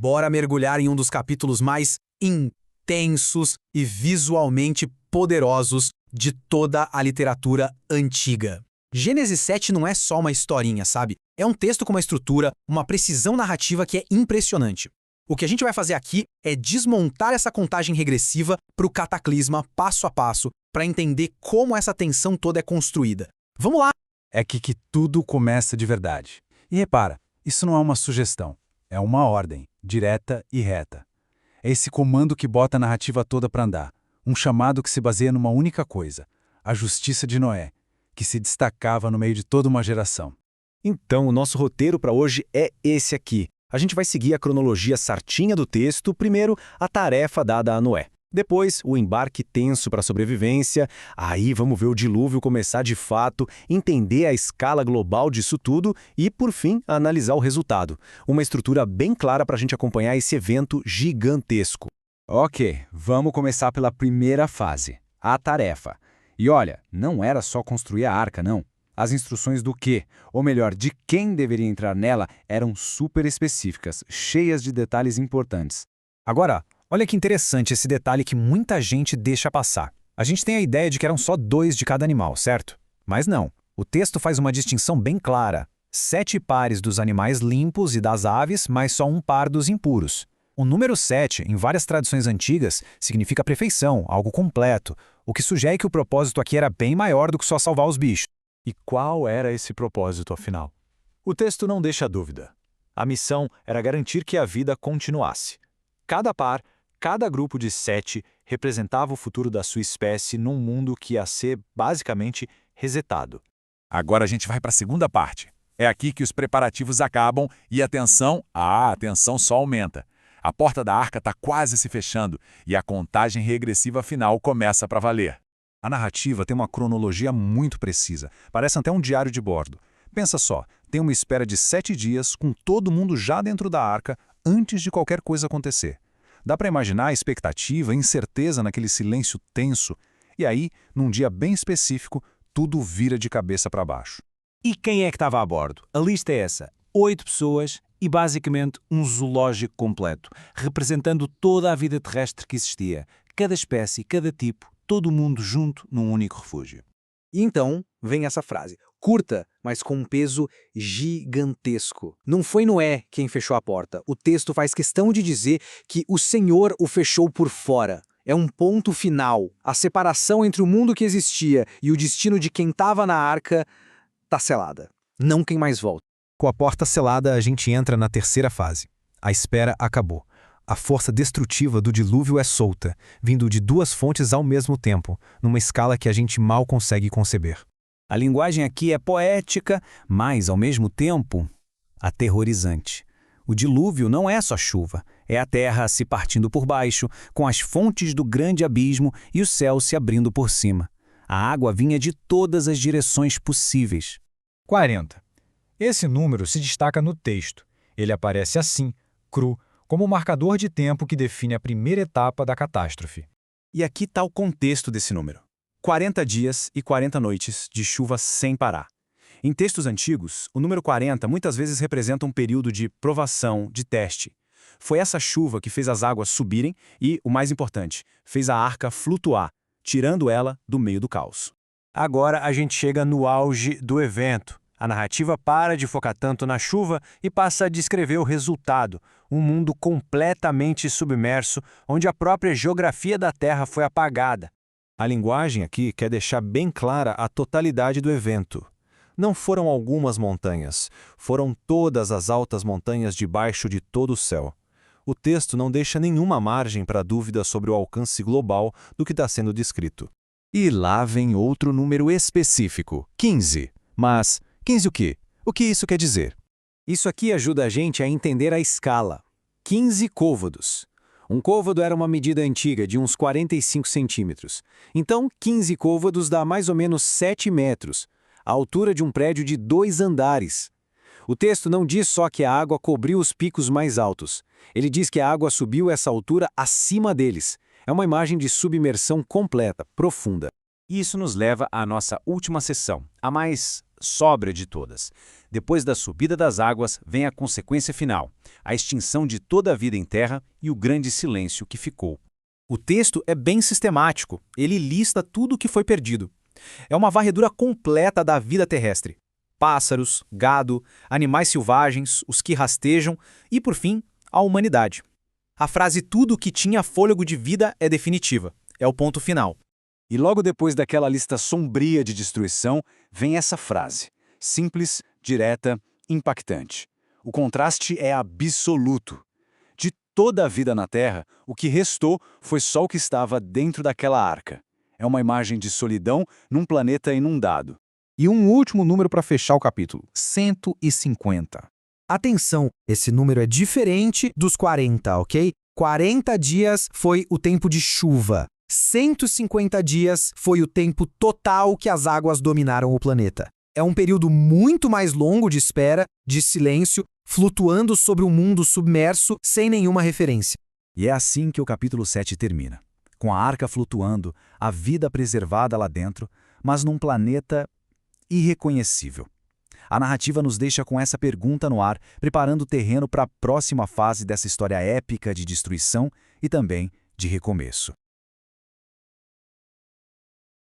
bora mergulhar em um dos capítulos mais intensos e visualmente poderosos de toda a literatura antiga. Gênesis 7 não é só uma historinha, sabe? É um texto com uma estrutura, uma precisão narrativa que é impressionante. O que a gente vai fazer aqui é desmontar essa contagem regressiva para o cataclisma passo a passo, para entender como essa tensão toda é construída. Vamos lá! É aqui que tudo começa de verdade. E repara, isso não é uma sugestão, é uma ordem, direta e reta. É esse comando que bota a narrativa toda para andar, um chamado que se baseia numa única coisa, a justiça de Noé, que se destacava no meio de toda uma geração. Então, o nosso roteiro para hoje é esse aqui. A gente vai seguir a cronologia certinha do texto, primeiro a tarefa dada a Noé. Depois, o embarque tenso para a sobrevivência. Aí vamos ver o dilúvio começar de fato, entender a escala global disso tudo e, por fim, analisar o resultado. Uma estrutura bem clara para a gente acompanhar esse evento gigantesco. Ok, vamos começar pela primeira fase, a tarefa. E olha, não era só construir a arca, não. As instruções do que, ou melhor, de quem deveria entrar nela, eram super específicas, cheias de detalhes importantes. Agora, olha que interessante esse detalhe que muita gente deixa passar. A gente tem a ideia de que eram só 2 de cada animal, certo? Mas não. O texto faz uma distinção bem clara. 7 pares dos animais limpos e das aves, mas só um par dos impuros. O número 7, em várias tradições antigas, significa perfeição, algo completo, o que sugere que o propósito aqui era bem maior do que só salvar os bichos. E qual era esse propósito, afinal? O texto não deixa dúvida. A missão era garantir que a vida continuasse. Cada par, cada grupo de 7 representava o futuro da sua espécie num mundo que ia ser, basicamente, resetado. Agora a gente vai para a segunda parte. É aqui que os preparativos acabam e a tensão só aumenta. A porta da arca está quase se fechando e a contagem regressiva final começa para valer. A narrativa tem uma cronologia muito precisa, parece até um diário de bordo. Pensa só, tem uma espera de 7 dias com todo mundo já dentro da arca antes de qualquer coisa acontecer. Dá para imaginar a expectativa, a incerteza naquele silêncio tenso. E aí, num dia bem específico, tudo vira de cabeça para baixo. E quem é que estava a bordo? A lista é essa. 8 pessoas e basicamente um zoológico completo, representando toda a vida terrestre que existia. Cada espécie, cada tipo, todo mundo junto num único refúgio. E então vem essa frase, curta, mas com um peso gigantesco. Não foi Noé quem fechou a porta. O texto faz questão de dizer que o Senhor o fechou por fora. É um ponto final. A separação entre o mundo que existia e o destino de quem estava na arca está selada. Não tem mais volta. Com a porta selada, a gente entra na terceira fase. A espera acabou. A força destrutiva do dilúvio é solta, vindo de 2 fontes ao mesmo tempo, numa escala que a gente mal consegue conceber. A linguagem aqui é poética, mas, ao mesmo tempo, aterrorizante. O dilúvio não é só chuva, é a terra se partindo por baixo, com as fontes do grande abismo e o céu se abrindo por cima. A água vinha de todas as direções possíveis. 40. Esse número se destaca no texto. Ele aparece assim, cru, como o marcador de tempo que define a primeira etapa da catástrofe. E aqui está o contexto desse número. 40 dias e 40 noites de chuva sem parar. Em textos antigos, o número 40 muitas vezes representa um período de provação, de teste. Foi essa chuva que fez as águas subirem e, o mais importante, fez a arca flutuar, tirando ela do meio do caos. Agora a gente chega no auge do evento. A narrativa para de focar tanto na chuva e passa a descrever o resultado, um mundo completamente submerso, onde a própria geografia da Terra foi apagada. A linguagem aqui quer deixar bem clara a totalidade do evento. Não foram algumas montanhas, foram todas as altas montanhas debaixo de todo o céu. O texto não deixa nenhuma margem para dúvida sobre o alcance global do que está sendo descrito. E lá vem outro número específico, 15. Mas 15 o quê? O que isso quer dizer? Isso aqui ajuda a gente a entender a escala. 15 côvados. Um côvado era uma medida antiga de uns 45 centímetros. Então, 15 côvados dá mais ou menos 7 metros, a altura de um prédio de 2 andares. O texto não diz só que a água cobriu os picos mais altos. Ele diz que a água subiu essa altura acima deles. É uma imagem de submersão completa, profunda. Isso nos leva à nossa última seção, a mais sóbria de todas. Depois da subida das águas, vem a consequência final, a extinção de toda a vida em terra e o grande silêncio que ficou. O texto é bem sistemático, ele lista tudo o que foi perdido. É uma varredura completa da vida terrestre. Pássaros, gado, animais selvagens, os que rastejam e, por fim, a humanidade. A frase "tudo que tinha fôlego de vida" é definitiva, é o ponto final. E logo depois daquela lista sombria de destruição, vem essa frase, simples, direta, impactante. O contraste é absoluto. De toda a vida na Terra, o que restou foi só o que estava dentro daquela arca. É uma imagem de solidão num planeta inundado. E um último número para fechar o capítulo: 150. Atenção, esse número é diferente dos 40, ok? 40 dias foi o tempo de chuva. 150 dias foi o tempo total que as águas dominaram o planeta. É um período muito mais longo de espera, de silêncio, flutuando sobre um mundo submerso sem nenhuma referência. E é assim que o capítulo 7 termina. Com a arca flutuando, a vida preservada lá dentro, mas num planeta irreconhecível. A narrativa nos deixa com essa pergunta no ar, preparando o terreno para a próxima fase dessa história épica de destruição e também de recomeço.